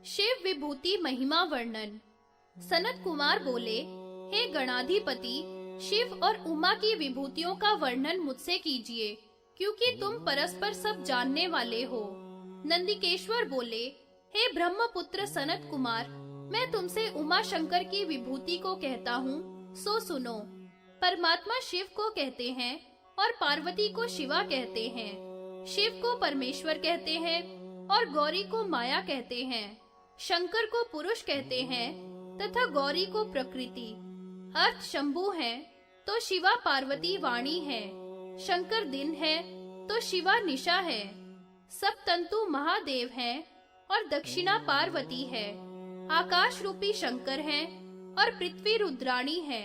शिव विभूति महिमा वर्णन। सनत कुमार बोले, हे गणाधिपति, शिव और उमा की विभूतियों का वर्णन मुझसे कीजिए, क्योंकि तुम परस्पर सब जानने वाले हो। नंदिकेश्वर बोले, हे ब्रह्मपुत्र सनत कुमार, मैं तुमसे उमा शंकर की विभूति को कहता हूँ, सो सुनो। परमात्मा शिव को कहते हैं और पार्वती को शिवा कहते हैं। शिव को परमेश्वर कहते हैं और गौरी को माया कहते हैं। शंकर को पुरुष कहते हैं तथा गौरी को प्रकृति। अर्थ शंभु है तो शिवा पार्वती वाणी है। शंकर दिन है तो शिवा निशा है। सब तंतु महादेव हैं और दक्षिणा पार्वती है। आकाश रूपी शंकर हैं और पृथ्वी रुद्राणी है।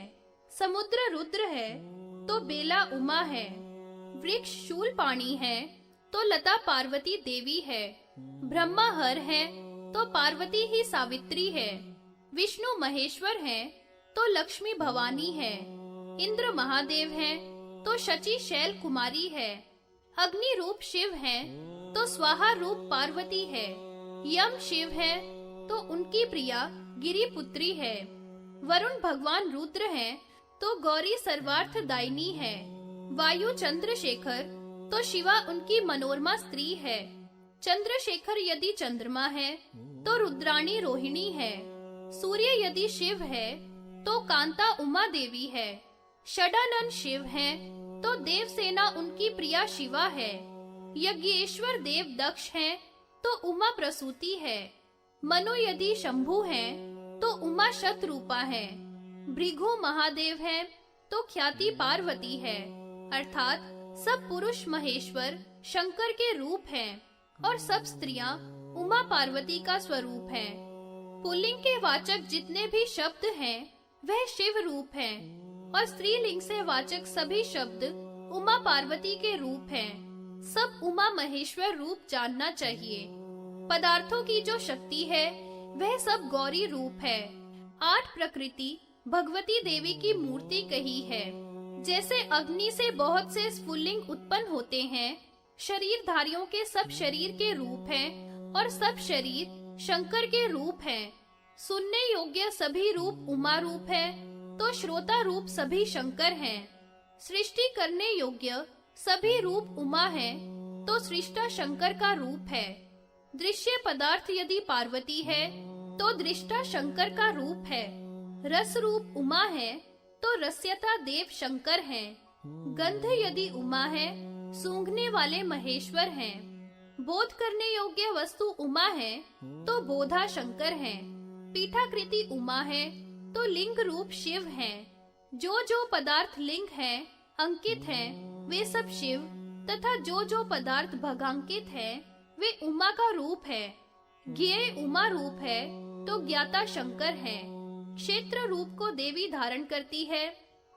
समुद्र रुद्र है तो बेला उमा है। वृक्ष शूल पाणी है तो लता पार्वती देवी है। ब्रह्मा हर है तो पार्वती ही सावित्री है। विष्णु महेश्वर है तो लक्ष्मी भवानी है। इंद्र महादेव है तो शची शैल कुमारी है। अग्नि रूप शिव है तो स्वाहा रूप पार्वती है। यम शिव है तो उनकी प्रिया गिरी पुत्री है। वरुण भगवान रुद्र है तो गौरी सर्वार्थ दायिनी है। वायु चंद्रशेखर तो शिवा उनकी मनोरमा स्त्री है। चंद्रशेखर यदि चंद्रमा है तो रुद्राणी रोहिणी है। सूर्य यदि शिव है तो कांता उमा देवी है। षडानन शिव है तो देवसेना उनकी प्रिया शिवा है। यज्ञेश्वर देव दक्ष है तो उमा प्रसूति है। मनु यदि शंभु है तो उमा शतरूपा है। भृगु महादेव है तो ख्याति पार्वती है। अर्थात सब पुरुष महेश्वर शंकर के रूप हैं और सब स्त्रियां उमा पार्वती का स्वरूप हैं। पुल्लिंग के वाचक जितने भी शब्द हैं वह शिव रूप हैं और स्त्रीलिंग से वाचक सभी शब्द उमा पार्वती के रूप हैं। सब उमा महेश्वर रूप जानना चाहिए। पदार्थों की जो शक्ति है वह सब गौरी रूप है। 8 प्रकृति भगवती देवी की मूर्ति कही है। जैसे अग्नि से बहुत से स्फुल्लिंग उत्पन्न होते हैं, शरीरधारियों के सब शरीर के रूप हैं और सब शरीर शंकर के रूप हैं। सुनने योग्य सभी रूप उमा रूप है तो श्रोता रूप सभी शंकर हैं। सृष्टि करने योग्य सभी रूप उमा है तो सृष्टा शंकर का रूप है। दृश्य पदार्थ यदि पार्वती है तो दृष्टा शंकर का रूप है। रस रूप उमा है तो रस्यता देव शंकर हैं। गंध यदि उमा है सूंघने वाले महेश्वर हैं। बोध करने योग्य वस्तु उमा है तो बोधा शंकर हैं। पीठाकृति उमा है तो लिंग रूप शिव हैं। जो जो पदार्थ लिंग हैं अंकित हैं वे सब शिव तथा जो जो पदार्थ भगांकित हैं वे उमा का रूप है। ज्ञेय उमा रूप है तो ज्ञाता शंकर हैं। क्षेत्र रूप को देवी धारण करती है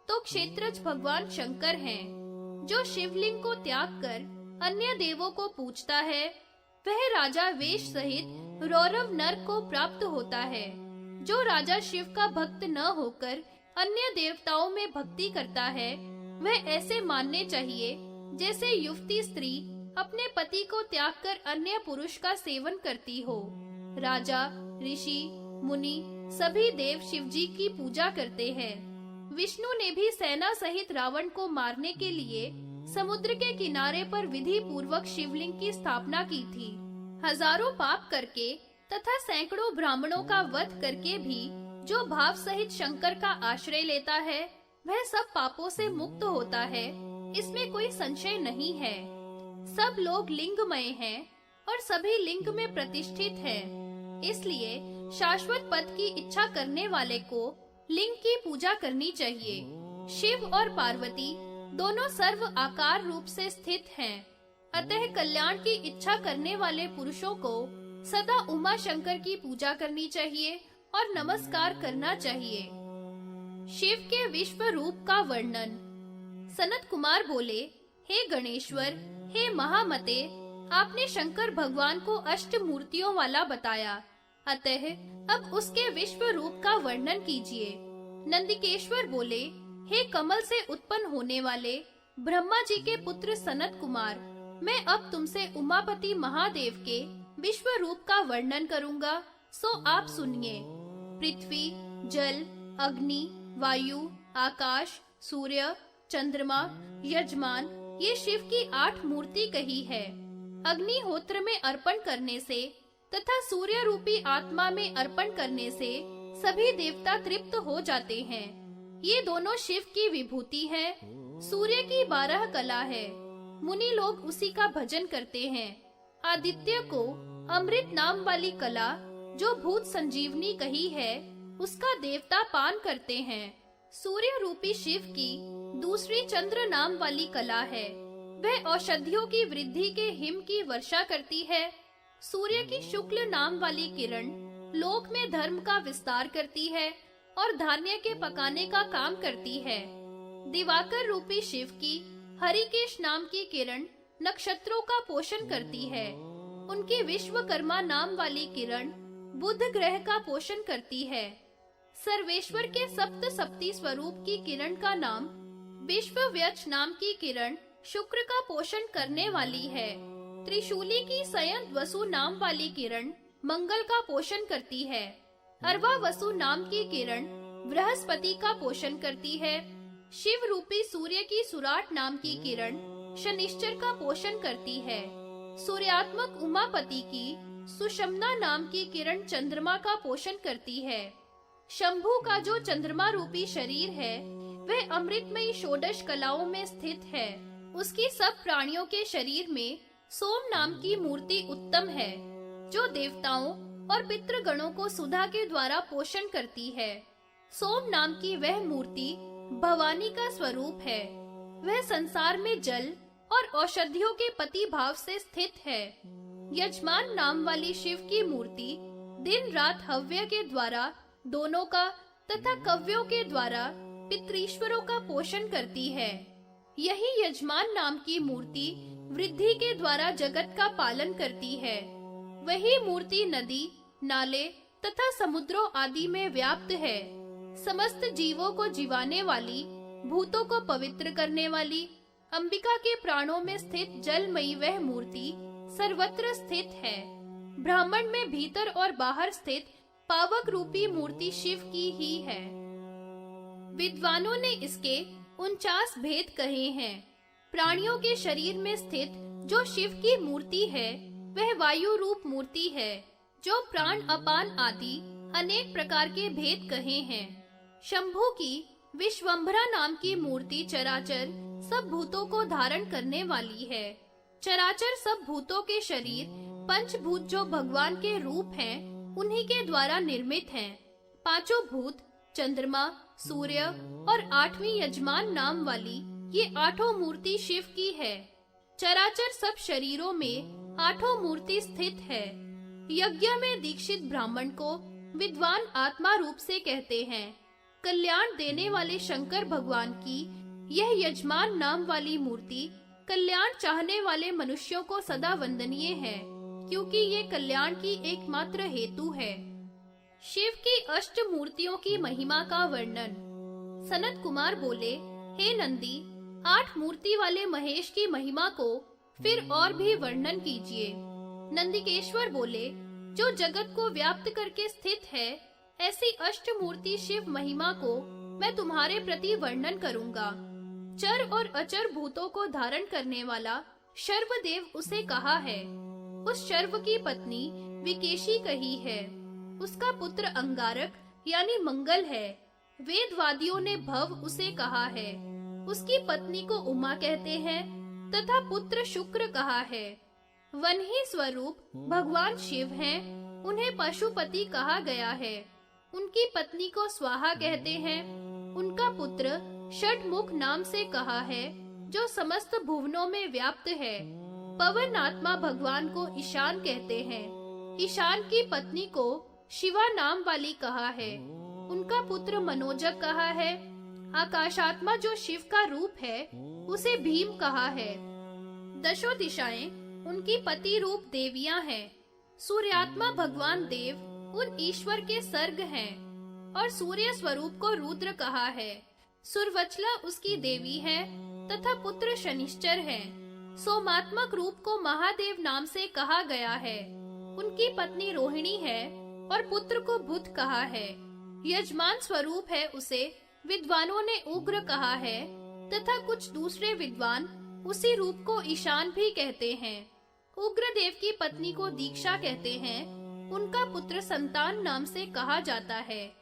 तो क्षेत्रज भगवान शंकर हैं। जो शिवलिंग को त्याग कर अन्य देवों को पूजता है वह राजा वेश सहित रौरव नरक को प्राप्त होता है। जो राजा शिव का भक्त न होकर अन्य देवताओं में भक्ति करता है वह ऐसे मानने चाहिए जैसे युवती स्त्री अपने पति को त्याग कर अन्य पुरुष का सेवन करती हो। राजा ऋषि मुनि सभी देव शिवजी की पूजा करते हैं। विष्णु ने भी सेना सहित रावण को मारने के लिए समुद्र के किनारे पर विधि पूर्वक शिवलिंग की स्थापना की थी। हजारों पाप करके तथा सैकड़ों ब्राह्मणों का वध करके भी जो भाव सहित शंकर का आश्रय लेता है वह सब पापों से मुक्त होता है, इसमें कोई संशय नहीं है। सब लोग लिंगमय हैं और सभी लिंग में प्रतिष्ठित हैं। इसलिए शाश्वत पद की इच्छा करने वाले को लिंग की पूजा करनी चाहिए। शिव और पार्वती दोनों सर्व आकार रूप से स्थित हैं। अतः कल्याण की इच्छा करने वाले पुरुषों को सदा उमा शंकर की पूजा करनी चाहिए और नमस्कार करना चाहिए। शिव के विश्व रूप का वर्णन। सनत कुमार बोले, हे गणेश्वर, हे महामते, आपने शंकर भगवान को 8 मूर्तियों वाला बताया, अतः अब उसके विश्व रूप का वर्णन कीजिए। नंदिकेश्वर बोले, हे कमल से उत्पन्न होने वाले ब्रह्मा जी के पुत्र सनत कुमार, मैं अब तुमसे उमापति महादेव के विश्व रूप का वर्णन करूंगा, सो आप सुनिए। पृथ्वी, जल, अग्नि, वायु, आकाश, सूर्य, चंद्रमा, यजमान, ये शिव की 8 मूर्ति कही है। अग्निहोत्र में अर्पण करने से तथा सूर्य रूपी आत्मा में अर्पण करने से सभी देवता तृप्त हो जाते हैं। ये दोनों शिव की विभूति है। सूर्य की 12 कला है, मुनि लोग उसी का भजन करते हैं। आदित्य को अमृत नाम वाली कला, जो भूत संजीवनी कही है, उसका देवता पान करते हैं। सूर्य रूपी शिव की दूसरी चंद्र नाम वाली कला है, वह औषधियों की वृद्धि के हिम की वर्षा करती है। सूर्य की शुक्ल नाम वाली किरण लोक में धर्म का विस्तार करती है और धान्य के पकाने का काम करती है। दिवाकर रूपी शिव की हरिकेश नाम की किरण नक्षत्रों का पोषण करती है। उनकी विश्वकर्मा नाम वाली किरण बुध ग्रह का पोषण करती है। सर्वेश्वर के सप्तसप्ती स्वरूप की किरण का नाम विश्वव्यच नाम की किरण शुक्र का पोषण करने वाली है। त्रिशूली की सयन वसु नाम वाली किरण मंगल का पोषण करती है। अर्वा वसु नाम की किरण बृहस्पति का पोषण करती है। शिव रूपी सूर्य की सुराट नाम की किरण शनिश्चर का पोषण करती है। सूर्यात्मक उमापति की सुषमना नाम की किरण चंद्रमा का पोषण करती है। शंभु का जो चंद्रमा रूपी शरीर है, वह अमृतमयी षोडश कलाओं में स्थित है। उसकी सब प्राणियों के शरीर में सोम नाम की मूर्ति उत्तम है, जो देवताओं और पितृगणों को सुधा के द्वारा पोषण करती है। सोम नाम की वह मूर्ति भवानी का स्वरूप है। वह संसार में जल और औषधियों के पति भाव से स्थित है। यजमान नाम वाली शिव की मूर्ति दिन रात हव्य के द्वारा दोनों का तथा कव्यों के द्वारा पितृईश्वरों का पोषण करती है। यही यजमान नाम की मूर्ति वृद्धि के द्वारा जगत का पालन करती है। वही मूर्ति नदी, नाले तथा समुद्रों आदि में व्याप्त है। समस्त जीवों को जीवाने वाली, भूतों को पवित्र करने वाली, अंबिका के प्राणों में स्थित जलमयी वह मूर्ति सर्वत्र स्थित है। ब्राह्मण में भीतर और बाहर स्थित पावक रूपी मूर्ति शिव की ही है। विद्वानों ने इसके 49 भेद कहे हैं। प्राणियों के शरीर में स्थित जो शिव की मूर्ति है, वह वायु रूप मूर्ति है, जो प्राण अपान आदि अनेक प्रकार के भेद कहे हैं। शंभु की विश्वंभरा नाम की मूर्ति चराचर सब भूतों को धारण करने वाली है। चराचर सब भूतों के शरीर पंचभूत जो भगवान के रूप हैं, उन्हीं के द्वारा निर्मित हैं। पांचों भूत, चंद्रमा, सूर्य और 8वीं यजमान नाम वाली ये 8 मूर्ति शिव की है। चराचर सब शरीरों में 8 मूर्ति स्थित है। यज्ञ में दीक्षित ब्राह्मण को विद्वान आत्मा रूप से कहते हैं। कल्याण देने वाले शंकर भगवान की यह यजमान नाम वाली मूर्ति कल्याण चाहने वाले मनुष्यों को सदा वंदनीय है, क्योंकि ये कल्याण की एकमात्र हेतु है। शिव की 8 मूर्तियों की महिमा का वर्णन। सनत कुमार बोले, हे नंदी, 8 मूर्ति वाले महेश की महिमा को फिर और भी वर्णन कीजिए। नंदिकेश्वर बोले, जो जगत को व्याप्त करके स्थित है, ऐसी अष्टमूर्ति शिव महिमा को मैं तुम्हारे प्रति वर्णन करूंगा। चर और अचर भूतों को धारण करने वाला शर्वदेव उसे कहा है। उस शर्व की पत्नी विकेशी कही है। उसका पुत्र अंगारक यानी मंगल है। वेदवादियों ने भव उसे कहा है। उसकी पत्नी को उमा कहते हैं तथा पुत्र शुक्र कहा है। वन ही स्वरूप भगवान शिव हैं। उन्हें पशुपति कहा गया है। उनकी पत्नी को स्वाहा कहते हैं। उनका पुत्र षटमुख नाम से कहा है, जो समस्त भुवनों में व्याप्त है। पवन आत्मा भगवान को ईशान कहते हैं। ईशान की पत्नी को शिवा नाम वाली कहा है। उनका पुत्र मनोजक कहा है। आकाशात्मा जो शिव का रूप है, उसे भीम कहा है। दशों दिशाएं उनकी पति रूप देवियां हैं। सूर्यात्मा भगवान देव उन ईश्वर के सर्ग हैं और सूर्य स्वरूप को रुद्र कहा है। सुरवचला उसकी देवी है तथा पुत्र शनिश्चर है। सोमात्मक रूप को महादेव नाम से कहा गया है। उनकी पत्नी रोहिणी है। और पुत्र को बुध कहा है। यजमान स्वरूप है उसे विद्वानों ने उग्र कहा है, तथा कुछ दूसरे विद्वान उसी रूप को ईशान भी कहते हैं। उग्र देव की पत्नी को दीक्षा कहते हैं। उनका पुत्र संतान नाम से कहा जाता है।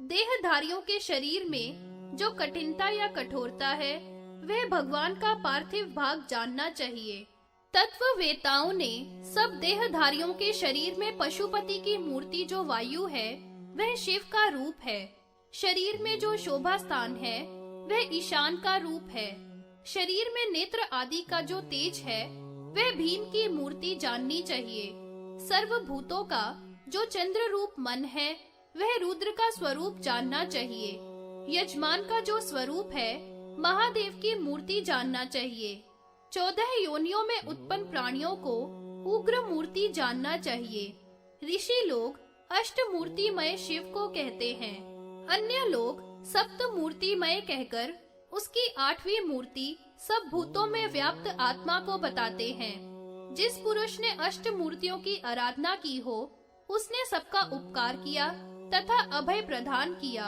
देहधारियों के शरीर में जो कठिनता या कठोरता है, वह भगवान का पार्थिव भाग जानना चाहिए। तत्ववेताओं ने सब देहधारियों के शरीर में पशुपति की मूर्ति जो वायु है, वह शिव का रूप है। शरीर में जो शोभा स्थान है, वह ईशान का रूप है। शरीर में नेत्र आदि का जो तेज है, वह भीम की मूर्ति जाननी चाहिए। सर्वभूतों का जो चंद्र रूप मन है, वह रुद्र का स्वरूप जानना चाहिए। यजमान का जो स्वरूप है, महादेव की मूर्ति जानना चाहिए। 14 योनियों में उत्पन्न प्राणियों को उग्र मूर्ति जानना चाहिए। ऋषि लोग अष्टमूर्तिमय शिव को कहते हैं। अन्य लोग सप्तमूर्तिमय कहकर उसकी 8वीं मूर्ति सब भूतों में व्याप्त आत्मा को बताते हैं। जिस पुरुष ने अष्ट मूर्तियों की आराधना की हो, उसने सबका उपकार किया तथा अभय प्रदान किया।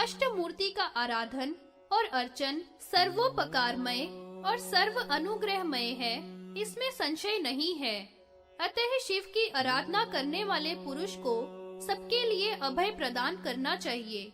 अष्ट मूर्ति का आराधन और अर्चन सर्वोपकारमय और सर्व अनुग्रहमय है, इसमें संशय नहीं है। अतः शिव की आराधना करने वाले पुरुष को सबके लिए अभय प्रदान करना चाहिए।